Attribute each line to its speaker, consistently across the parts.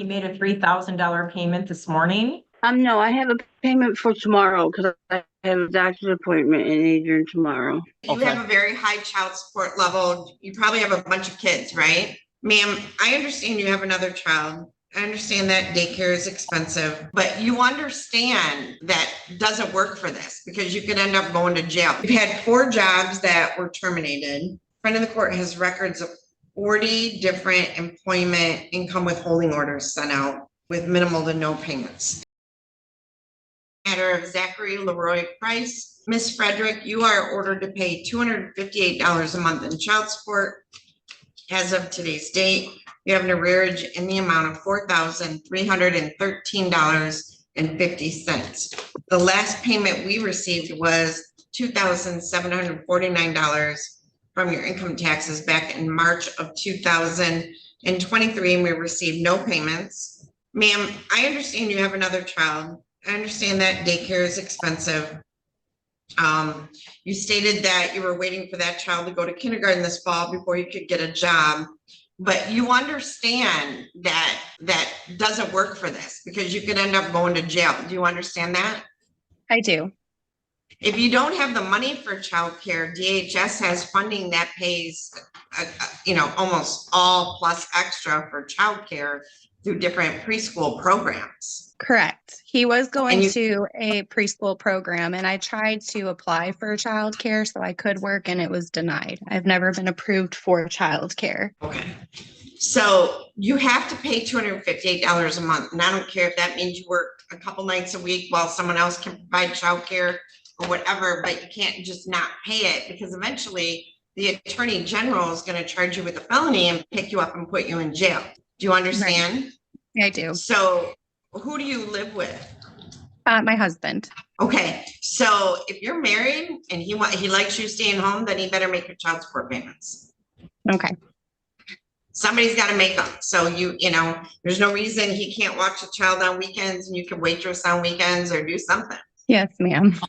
Speaker 1: he made a $3,000 payment this morning.
Speaker 2: No, I have a payment for tomorrow because I have a doctor's appointment in Adrian tomorrow.
Speaker 3: You have a very high child support level. You probably have a bunch of kids, right? Ma'am, I understand you have another child. I understand that daycare is expensive, but you understand that doesn't work for this because you could end up going to jail. You've had 4 jobs that were terminated. Friend of the court has records of 40 different employment income withholding orders sent out with minimal to no payments. Matter of Zachary Leroy Price. Miss Frederick, you are ordered to pay $258 a month in child support. As of today's date, you have an arrearage in the amount of $4,313.50. The last payment we received was $2,749 from your income taxes back in March of 2023, and we received no payments. Ma'am, I understand you have another child. I understand that daycare is expensive. You stated that you were waiting for that child to go to kindergarten this fall before you could get a job, but you understand that that doesn't work for this because you could end up going to jail. Do you understand that?
Speaker 4: I do.
Speaker 3: If you don't have the money for childcare, DHS has funding that pays, almost all plus extra for childcare through different preschool programs.
Speaker 4: Correct. He was going to a preschool program and I tried to apply for childcare so I could work and it was denied. I've never been approved for childcare.
Speaker 3: Okay. So you have to pay $258 a month. And I don't care if that means you work a couple nights a week while someone else can provide childcare or whatever, but you can't just not pay it because eventually the attorney general is going to charge you with a felony and pick you up and put you in jail. Do you understand?
Speaker 4: Right. I do.
Speaker 3: So who do you live with?
Speaker 4: My husband.
Speaker 3: Okay. So if you're married and he likes you staying home, then he better make your child support payments.
Speaker 4: Okay.
Speaker 3: Somebody's got to make them. So there's no reason he can't watch the child on weekends and you can waitress on weekends or do something.
Speaker 4: Yes, ma'am.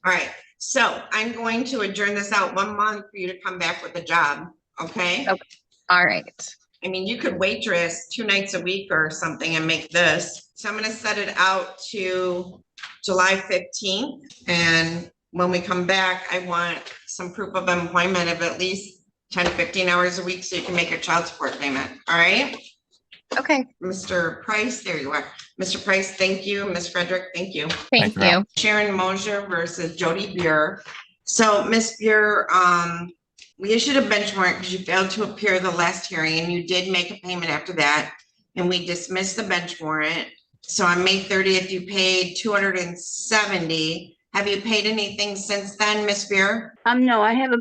Speaker 3: All right. So I'm going to adjourn this out 1 month for you to come back with a job. Okay.
Speaker 4: Okay. All right.
Speaker 3: I mean, you could waitress 2 nights a week or something and make this. So I'm going to set it out to July 15th. And when we come back, I want some proof of employment of at least 10 to 15 hours a week so you can make your child support payment. All right.
Speaker 4: Okay.
Speaker 3: Mr. Price, there you are. Mr. Price, thank you. Miss Frederick, thank you.
Speaker 4: Thank you.
Speaker 3: Sharon Mosier versus Jody Buer. So Miss Buer, we issued a bench warrant because you failed to appear the last hearing and you did make a payment after that. And we dismissed the bench warrant. So on May 30th, you paid $270. Have you paid anything since then, Miss Buer?
Speaker 2: No, I have a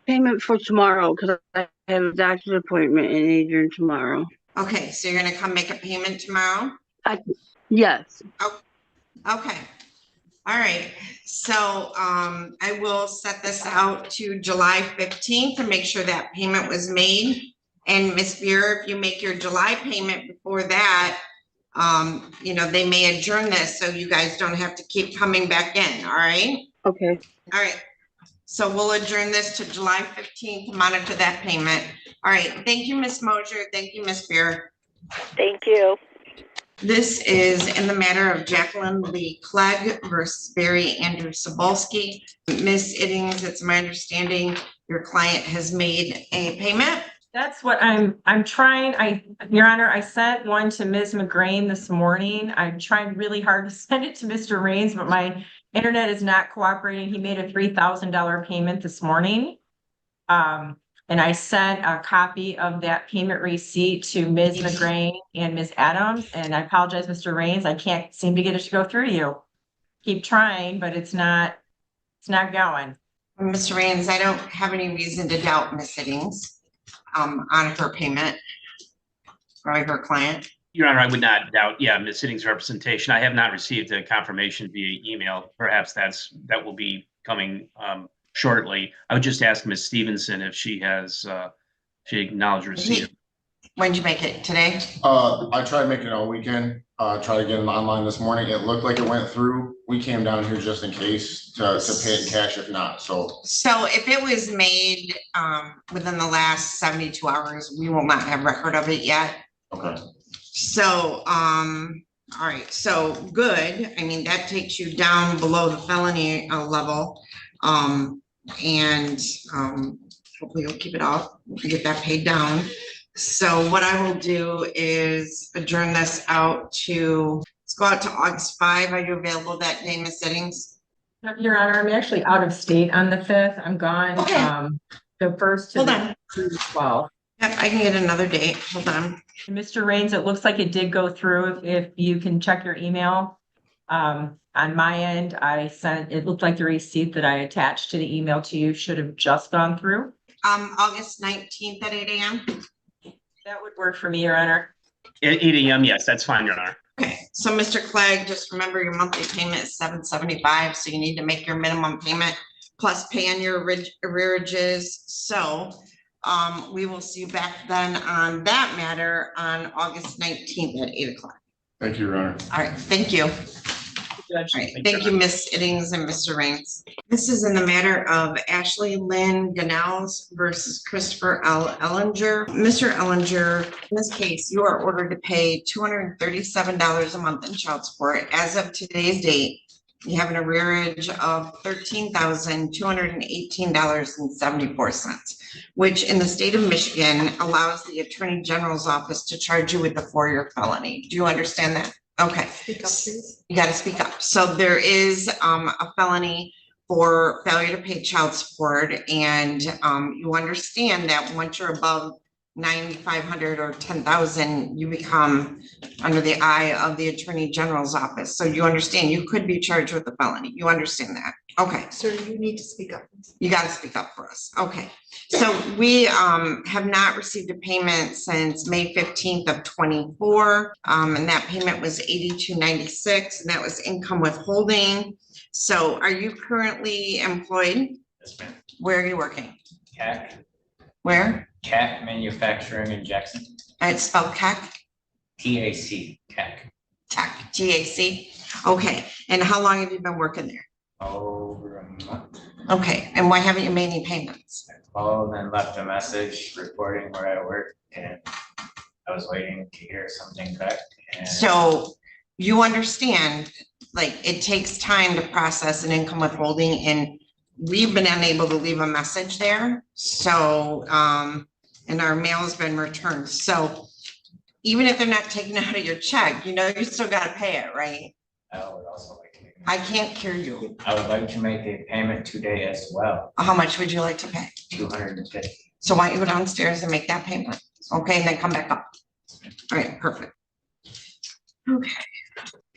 Speaker 2: payment for tomorrow because I have a doctor's appointment in Adrian tomorrow.
Speaker 3: Okay, so you're gonna come make a payment tomorrow?
Speaker 2: Yes.
Speaker 3: Oh, okay. All right. So I will set this out to July 15th to make sure that payment was made. And Miss Buer, if you make your July payment before that, they may adjourn this so you guys don't have to keep coming back in. All right.
Speaker 2: Okay.
Speaker 3: All right. So we'll adjourn this to July 15th to monitor that payment. All right. Thank you, Miss Mosier. Thank you, Miss Buer.
Speaker 5: Thank you.
Speaker 3: This is in the matter of Jacqueline Lee Clegg versus Barry Andrew Sobolski. Miss Iddings, it's my understanding your client has made a payment.
Speaker 1: That's what I'm trying. Your Honor, I sent one to Ms. McGrain this morning. I'm trying really hard to send it to Mr. Raines, but my internet is not cooperating. He made a $3,000 payment this morning. And I sent a copy of that payment receipt to Ms. McGrain and Ms. Adams. And I apologize, Mr. Raines. I can't seem to get it to go through to you. Keep trying, but it's not going.
Speaker 3: Mr. Raines, I don't have any reason to doubt Ms. Iddings on her payment by her client.
Speaker 6: Your Honor, I would not doubt, Ms. Iddings' representation. I have not received a confirmation via email. Perhaps that will be coming shortly. I would just ask Ms. Stevenson if she has she acknowledged receipt.
Speaker 3: When did you make it? Today?
Speaker 7: I tried making it all weekend. Tried to get it online this morning. It looked like it went through. We came down here just in case to pay it in cash if not. So
Speaker 3: if it was made within the last 72 hours, we will not have record of it yet.
Speaker 7: Okay.
Speaker 3: So, all right, so good. I mean, that takes you down below the felony level. And hopefully you'll keep it off, get that paid down. So what I will do is adjourn this out to, let's go out to August 5. Are you available that day, Ms. Siddings?
Speaker 1: Your Honor, I'm actually out of state on the 5th. I'm gone,
Speaker 3: Okay.
Speaker 1: the 1st to
Speaker 3: Hold
Speaker 1: the
Speaker 3: on.
Speaker 1: 12th.
Speaker 3: Yep, I can get another date. Hold on.
Speaker 1: Mr. Raines, it looks like it did go through. If you can check your email. On my end, I sent, it looked like the receipt that I attached to the email to you should have just gone through.
Speaker 3: August 19th at 8 a.m.
Speaker 1: That would work for me, Your Honor.
Speaker 6: At 8 a.m., yes, that's fine, Your Honor.
Speaker 3: Okay, so Mr. Clegg, just remember your monthly payment is $775, so you need to make your minimum payment plus pay on your arrearages. So we will see you back then on that matter on August 19th at 8 o'clock.
Speaker 7: Thank you, Your Honor.
Speaker 3: All right, thank you.
Speaker 1: Judge.
Speaker 3: All right, thank you, Ms. Iddings and Mr. Raines. This is in the matter of Ashley Lynn Ganels versus Christopher L. Ellinger. Mr. Ellinger, in this case, you are ordered to pay $237 a month in child support. As of today's date, you have an arrearage of $13,218.74, which in the state of Michigan allows the Attorney General's office to charge you with a 4-year felony. Do you understand that? Okay.
Speaker 5: Speak up, please.
Speaker 3: You gotta speak up. So there is a felony for failure to pay child support, and you understand that once you're above 9,500 or 10,000, you become under the eye of the Attorney General's office. So you understand you could be charged with a felony. You understand that? Okay.
Speaker 5: Sir, you need to speak up.
Speaker 3: You got to speak up for us. Okay. So we have not received a payment since May 15th of 24. And that payment was $82.96, and that was income withholding. So are you currently employed?
Speaker 8: Yes, ma'am.
Speaker 3: Where are you working?
Speaker 8: CAC,
Speaker 3: Where?
Speaker 8: CAC Manufacturing in Jackson.
Speaker 3: It's spelled CAC,
Speaker 8: TAC, CAC.
Speaker 3: TAC, TAC. Okay. And how long have you been working there?
Speaker 8: Over a month.
Speaker 3: Okay. And why haven't you made any payments?
Speaker 8: I called and left a message reporting where I work, and I was waiting to hear something back. And
Speaker 3: So you understand, like, it takes time to process an income withholding, and we've been unable to leave a message there. So, and our mail has been returned. So even if they're not taking it out of your check, you know, you still got to pay it, right?
Speaker 8: I would also like to make,
Speaker 3: I can't hear you.
Speaker 8: I would like to make a payment today as well,
Speaker 3: How much would you like to pay?
Speaker 8: 250.
Speaker 3: So why don't you go downstairs and make that payment? Okay, and then come back up. All right, perfect. Okay.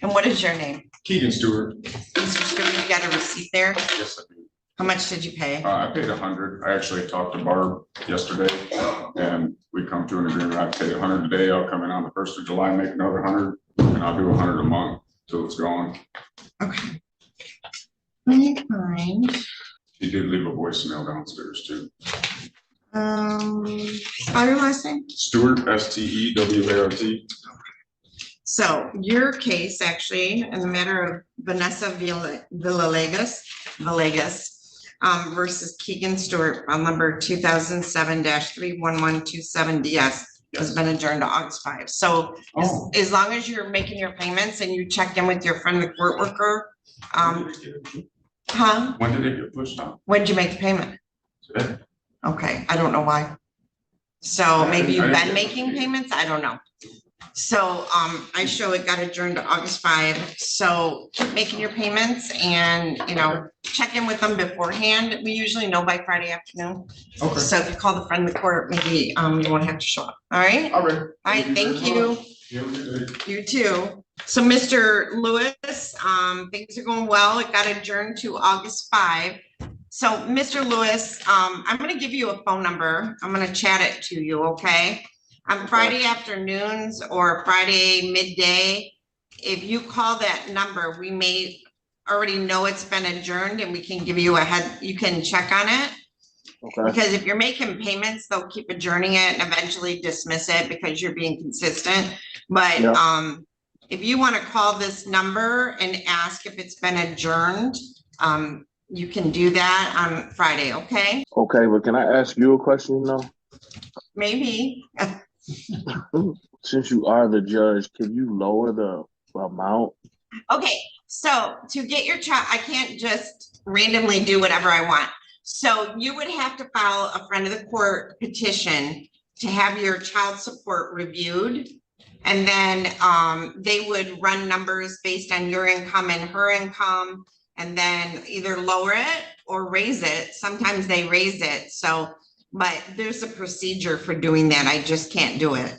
Speaker 3: And what is your name?
Speaker 7: Keegan Stewart.
Speaker 3: Mr. Stewart, you got a receipt there?
Speaker 7: Yes, I do.
Speaker 3: How much did you pay?
Speaker 7: I paid 100. I actually talked to Barb yesterday, and we come to an agreement. I paid 100 today. I'll come in on the 1st of July, make another 100, and I'll do 100 a month till it's gone.
Speaker 3: Okay. Let me find.
Speaker 7: He did leave a voicemail downstairs too.
Speaker 3: Spell your last name.
Speaker 7: Stewart, STEWART.
Speaker 3: So your case actually, in the matter of Vanessa Villegas versus Keegan Stewart on number 2007-31127DS has been adjourned to August 5. So as long as you're making your payments and you check in with your friend, the court worker,
Speaker 7: When did it get pushed on?
Speaker 3: when did you make the payment?
Speaker 7: Today.
Speaker 3: Okay, I don't know why. So maybe you've
Speaker 7: I didn't
Speaker 3: been
Speaker 7: get
Speaker 3: making
Speaker 7: it.
Speaker 3: payments, I don't know. So I show it got adjourned to August 5, so keep making your payments and, you know, check in with them beforehand. We usually know by Friday afternoon.
Speaker 7: Okay.
Speaker 3: So if you call the friend of the court, maybe you won't have to show up, all right?
Speaker 7: All right.
Speaker 3: All right, thank you.
Speaker 7: You have a good day.
Speaker 3: You too. So Mr. Lewis, things are going well. It got adjourned to August 5. So Mr. Lewis, I'm gonna give you a phone number. I'm gonna chat it to you, okay? On Friday afternoons or Friday midday, if you call that number, we may already know it's been adjourned and we can give you you can check on it.
Speaker 7: Okay.
Speaker 3: Because if you're making payments, they'll keep adjourning it and eventually dismiss it because you're being consistent. But if you want to call this number and ask if it's been adjourned, you can do that on Friday, okay?
Speaker 9: Okay, but can I ask you a question though?
Speaker 3: Maybe.
Speaker 9: Since you are the judge, can you lower the amount?
Speaker 3: Okay, so to get your child, I can't just randomly do whatever I want. So you would have to file a friend of the court petition to have your child support reviewed. And then they would run numbers based on your income and her income, and then either lower it or raise it. Sometimes they raise it. So, but there's a procedure for doing that. I just can't do it.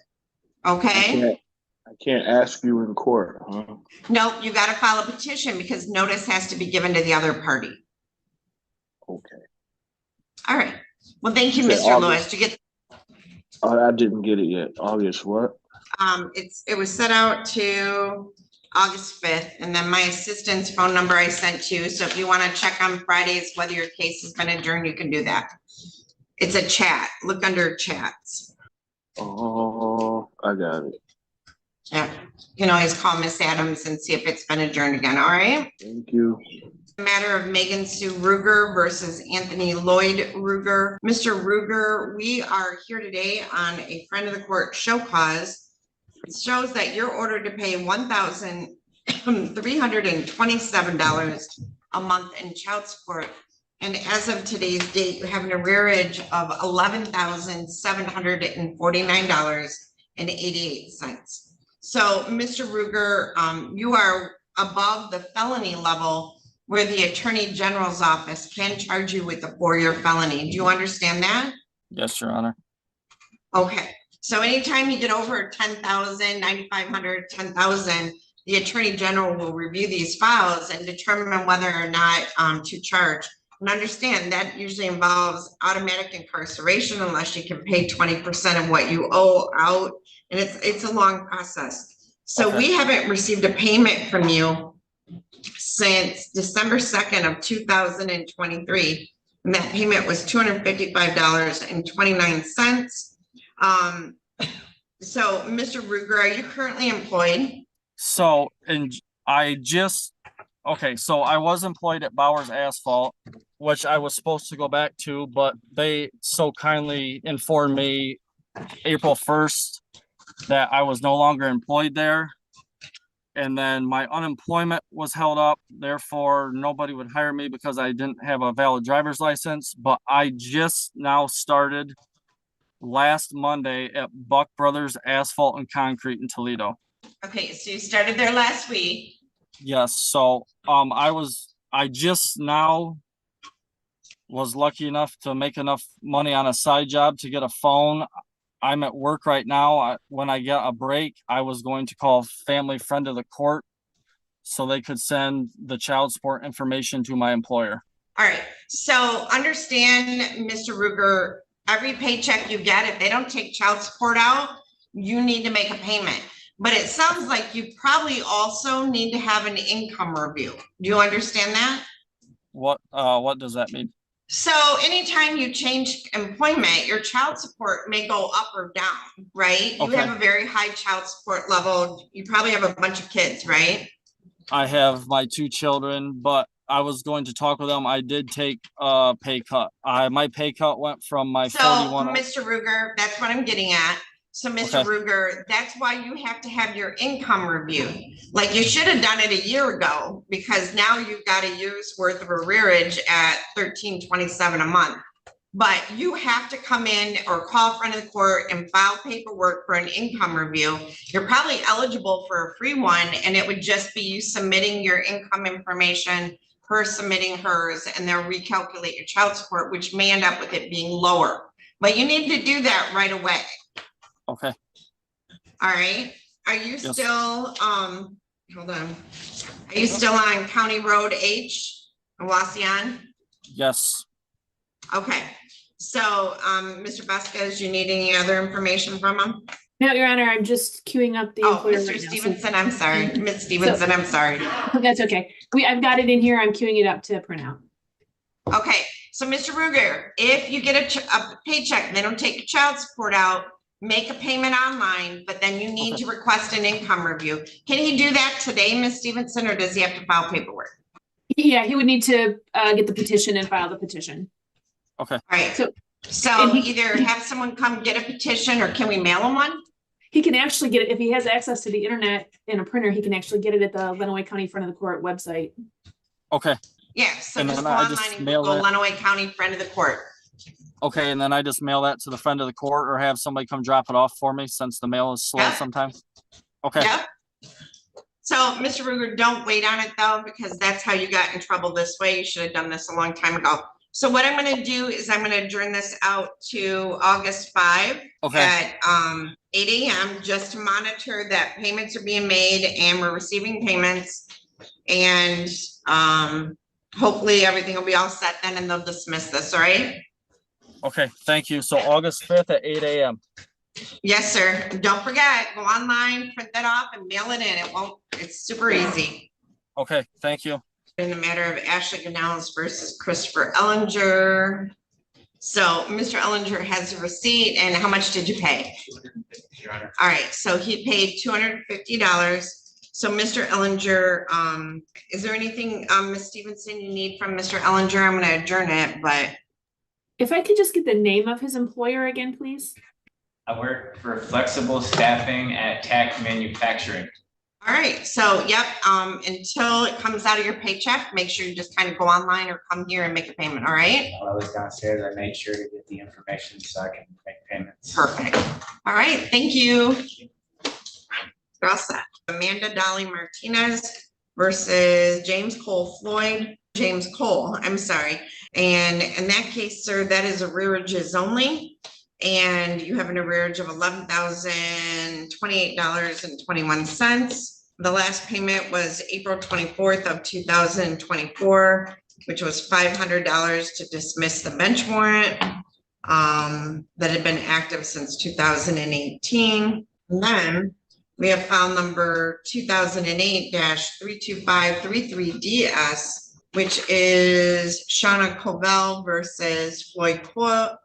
Speaker 3: Okay?
Speaker 9: I can't ask you in court, huh?
Speaker 3: No, you got to file a petition because notice has to be given to the other party.
Speaker 9: Okay.
Speaker 3: All right. Well, thank you,
Speaker 9: Okay,
Speaker 3: Mr.
Speaker 9: August.
Speaker 3: Lewis. To get
Speaker 9: I didn't get it yet. August what?
Speaker 3: it was set out to August 5th, and then my assistant's phone number I sent you. So if you want to check on Fridays whether your case has been adjourned, you can do that. It's a chat. Look under chats.
Speaker 9: Oh, I got it.
Speaker 3: Yeah. You can always call Miss Adams and see if it's been adjourned again. All right.
Speaker 9: Thank you.
Speaker 3: Matter of Megan Sue Ruger versus Anthony Lloyd Ruger. Mr. Ruger, we are here today on a friend of the court show cause. It shows that you're ordered to pay $1,327 a month in child support. And as of today's date, you have an arrearage of $11,749.88. So, Mr. Ruger, you are above the felony level where the Attorney General's office can charge you with a 4-year felony. Do you understand that?
Speaker 10: Yes, Your Honor.
Speaker 3: Okay, so anytime you get over 10,000, 9,500, 10,000, the Attorney General will review these files and determine whether or not to charge. And understand that usually involves automatic incarceration unless you can pay 20% of what you owe out. And it's a long process. So
Speaker 10: Okay.
Speaker 3: we haven't received a payment from you since December 2nd of 2023. And that payment was $255.29. So Mr. Ruger, are you currently employed?
Speaker 10: So, and so I was employed at Bowers Asphalt, which I was supposed to go back to, but they so kindly informed me April 1st that I was no longer employed there. And then my unemployment was held up. Therefore, nobody would hire me because I didn't have a valid driver's license. But I just now started last Monday at Buck Brothers Asphalt and Concrete in Toledo.
Speaker 3: Okay, so you started there last week.
Speaker 10: Yes. So I just now was lucky enough to make enough money on a side job to get a phone. I'm at work right now. When I get a break, I was going to call family friend of the court so they could send the child support information to my employer.
Speaker 3: All right, so understand, Mr. Ruger, every paycheck you get, if they don't take child support out, you need to make a payment. But it sounds like you probably also need to have an income review. Do you understand that?
Speaker 10: What does that mean?
Speaker 3: So anytime you change employment, your child support may go up or down, right? You
Speaker 10: Okay.
Speaker 3: have a very high child support level. You probably have a bunch of kids, right?
Speaker 10: I have my 2 children, but I was going to talk with them. I did take a pay cut. My pay cut went from my
Speaker 3: So,
Speaker 10: 41.
Speaker 3: Mr. Ruger, that's what I'm getting at. So, Mr.
Speaker 10: Okay.
Speaker 3: Ruger, that's why you have to have your income reviewed. Like you should have done it a year ago because now you've got a year's worth of arrearage at $13.27 a month. But you have to come in or call a friend of the court and file paperwork for an income review. You're probably eligible for a free one, and it would just be you submitting your income information, her submitting hers, and they'll recalculate your child support, which may end up with it being lower. But you need to do that right away.
Speaker 10: Okay.
Speaker 3: All right. Are you
Speaker 10: Yes.
Speaker 3: still, hold on. Are you still on County Road H in Waseon?
Speaker 10: Yes.
Speaker 3: Okay. So, Mr. Vasquez, you need any other information from him?
Speaker 11: No, Your Honor, I'm just queuing up the
Speaker 3: Oh,
Speaker 11: employer
Speaker 3: Mr.
Speaker 11: right now, so-
Speaker 3: Stevenson, I'm sorry. Ms. Stevenson, I'm sorry.
Speaker 11: That's okay. I've got it in here. I'm queuing it up to print out.
Speaker 3: Okay. So, Mr. Ruger, if you get a paycheck and they don't take your child support out, make a payment online, but then you need to request an income review. Can he do that today, Ms. Stevenson, or does he have to file paperwork?
Speaker 11: Yeah, he would need to get the petition and file the petition.
Speaker 10: Okay.
Speaker 3: All right.
Speaker 11: So
Speaker 3: So
Speaker 11: And
Speaker 3: either have someone come get a petition, or can we mail them one?
Speaker 11: He can actually get it, if he has access to the internet and a printer, he can actually get it at the Lenawee County Front of the Court website.
Speaker 10: Okay,
Speaker 3: Yeah, so
Speaker 10: And
Speaker 3: just
Speaker 10: then
Speaker 3: go
Speaker 10: I
Speaker 3: online
Speaker 10: just
Speaker 3: and
Speaker 10: mail
Speaker 3: Google
Speaker 10: that?
Speaker 3: Lenawee County Friend of the Court.
Speaker 10: okay, and then I just mail that to the friend of the court or have somebody come drop it off for me since the mail is slow
Speaker 3: Yeah.
Speaker 10: sometimes? Okay,
Speaker 3: Yep. So, Mr. Ruger, don't wait on it though, because that's how you got in trouble this way. You should have done this a long time ago. So what I'm gonna do is I'm gonna adjourn this out to August 5
Speaker 10: okay,
Speaker 3: at 8 AM, just to monitor that payments are being made and we're receiving payments. And hopefully everything will be all set then, and they'll dismiss this, all right?
Speaker 10: okay, thank you. So August 5th at 8 AM.
Speaker 3: Yes, sir. Don't forget, go online, print that off and mail it in. It's super easy.
Speaker 10: Okay, thank you.
Speaker 3: In the matter of Ashley Canales versus Christopher Ellinger. So Mr. Ellinger has a receipt, and how much did you pay?
Speaker 8: Your Honor.
Speaker 3: All right, so he paid $250. So Mr. Ellinger, is there anything, Ms. Stevenson, you need from Mr. Ellinger? I'm gonna adjourn it, but
Speaker 11: If I could just get the name of his employer again, please.
Speaker 8: I work for flexible staffing at TAC Manufacturing.
Speaker 3: all right, so yep, until it comes out of your paycheck, make sure you just kind of go online or come here and make a payment, all right?
Speaker 8: While I was downstairs, I made sure to get the information so I can make payments.
Speaker 3: Perfect. All right, thank you. You're all set. Amanda Dolly Martinez versus James Cole Floyd, James Cole, I'm sorry. And in that case, sir, that is arrearages only. And you have an arrearage of $11,028.21. The last payment was April 24th of 2024, which was $500 to dismiss the bench warrant that had been active since 2018. And then we have file number 2008-32533DS, which is Shauna Covell versus Floyd Cole.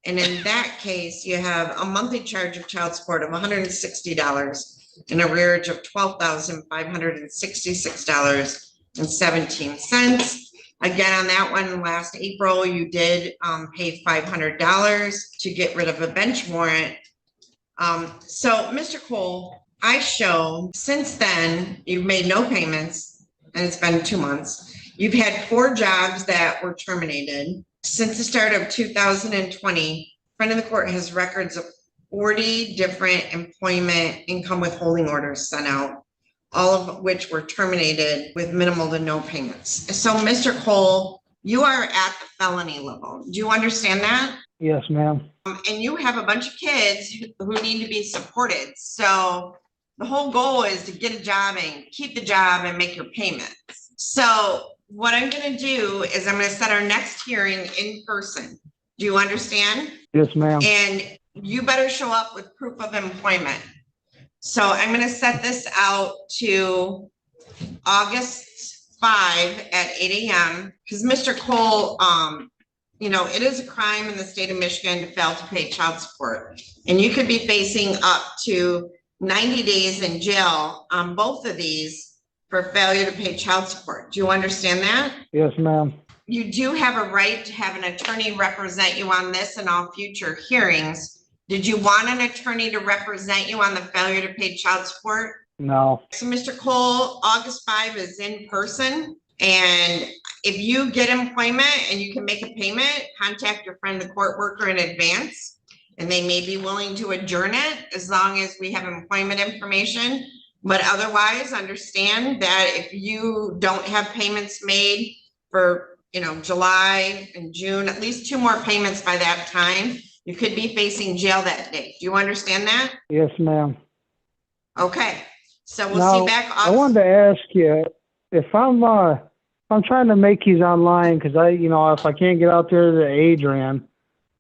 Speaker 3: And in that case, you have a monthly charge of child support of $160 and arrearage of $12,566.17. Again, on that one, last April, you did pay $500 to get rid of a bench warrant. So Mr. Cole, I show since then, you've made no payments, and it's been 2 months. You've had 4 jobs that were terminated. Since the start of 2020, Friend of the Court has records of 40 different employment income withholding orders sent out, all of which were terminated with minimal to no payments. So Mr. Cole, you are at the felony level. Do you understand that?
Speaker 12: Yes, ma'am.
Speaker 3: And you have a bunch of kids who need to be supported. So the whole goal is to get a job and keep the job and make your payments. So what I'm going to do is I'm going to set our next hearing in person. Do you understand?
Speaker 12: Yes, ma'am.
Speaker 3: And you better show up with proof of employment. So I'm going to set this out to August 5 at 8 AM because Mr. Cole, you know, it is a crime in the state of Michigan to fail to pay child support. And you could be facing up to 90 days in jail on both of these for failure to pay child support. Do you understand that?
Speaker 12: Yes, ma'am.
Speaker 3: You do have a right to have an attorney represent you on this and all future hearings. Did you want an attorney to represent you on the failure to pay child support?
Speaker 12: No.
Speaker 3: So Mr. Cole, August 5 is in person. And if you get employment and you can make a payment, contact your friend, the court worker in advance. And they may be willing to adjourn it as long as we have employment information. But otherwise, understand that if you don't have payments made for, you know, July and June, at least 2 more payments by that time, you could be facing jail that day. Do you understand that?
Speaker 12: Yes, ma'am.
Speaker 3: Okay, so we'll
Speaker 12: Now,
Speaker 3: see back.
Speaker 12: I wanted to ask you if I'm trying to make these online because if I can't get out there to Adrian,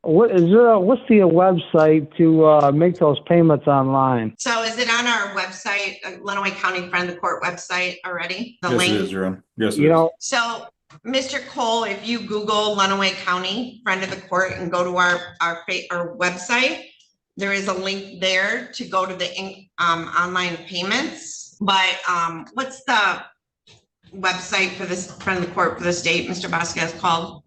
Speaker 12: what's the website to make those payments online?
Speaker 3: So is it on our website, Lenawee County Friend of the Court website already? The
Speaker 7: Yes,
Speaker 3: link?
Speaker 7: it is, Ron. Yes, it
Speaker 12: You
Speaker 7: is.
Speaker 12: know,
Speaker 3: So, Mr. Cole, if you Google Lenawee County Friend of the Court and go to our website, there is a link there to go to the online payments. But what's the website for this Friend of the Court for the state, Mr. Vasquez, called?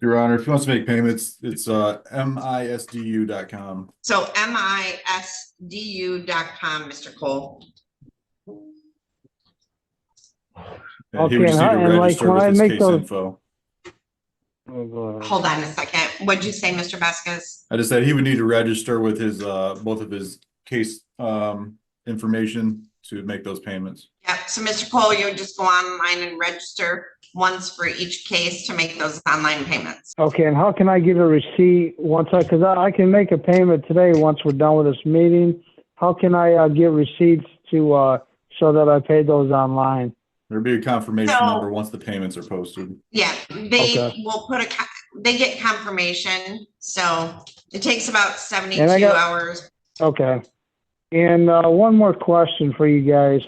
Speaker 13: Your Honor, if he wants to make payments, it's misdu.com.
Speaker 3: So misdu.com, Mr. Cole.
Speaker 13: And he would just need to
Speaker 12: and like
Speaker 13: register
Speaker 12: when
Speaker 13: with
Speaker 12: I
Speaker 13: his
Speaker 12: make
Speaker 13: case
Speaker 12: those,
Speaker 13: info.
Speaker 3: Hold on a second. What'd you say, Mr. Vasquez?
Speaker 13: I just said he would need to register with his both of his case information to make those payments.
Speaker 3: Yep. So Mr. Cole, you would just go online and register once for each case to make those online payments.
Speaker 12: okay, and how can I get a receipt because I can make a payment today once we're done with this meeting. How can I get receipts to show that I paid those online?
Speaker 13: There'll be a confirmation
Speaker 3: So-
Speaker 13: number once the payments are posted.
Speaker 3: Yeah, they
Speaker 12: Okay.
Speaker 3: will put they get confirmation. So it takes about 72
Speaker 12: And I got-
Speaker 3: hours.
Speaker 12: Okay. And one more question for you guys.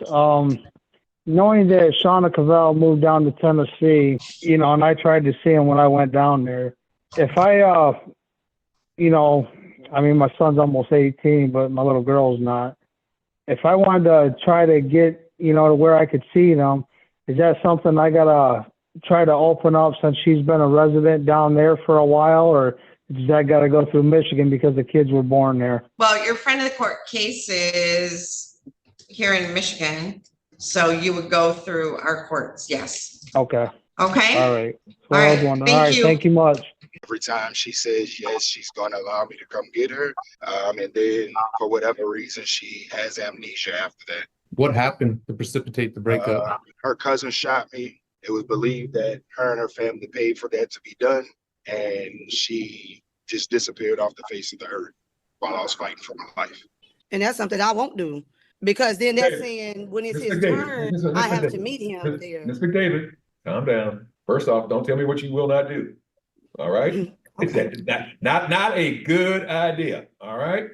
Speaker 12: Knowing that Shauna Cavell moved down to Tennessee, and I tried to see him when I went down there. If I, my son's almost 18, but my little girl's not. If I wanted to try to get, to where I could see them, is that something I gotta try to open up since she's been a resident down there for a while, or does that gotta go through Michigan because the kids were born there?
Speaker 3: Well, your friend of the court case is here in Michigan. So you would go through our courts. Yes.
Speaker 12: Okay.
Speaker 3: Okay.
Speaker 12: All right. So
Speaker 3: All
Speaker 12: I was
Speaker 3: right.
Speaker 12: wondering.
Speaker 3: Thank
Speaker 12: All right.
Speaker 3: you.
Speaker 12: Thank you much.
Speaker 14: Every time she says yes, she's going to allow me to come get her. And then for whatever reason, she has amnesia after that.
Speaker 15: What happened to precipitate the breakup?
Speaker 14: Her cousin shot me. It was believed that her and her family paid for that to be done. And she just disappeared off the face of the earth while I was fighting for my life.
Speaker 16: And that's something I won't do. Because then they're saying when it's his turn, I have to meet him there.
Speaker 15: Ms. McDavid, calm down. First off, don't tell me what you will not do. All right?
Speaker 16: Okay.
Speaker 15: Not a good idea. All right?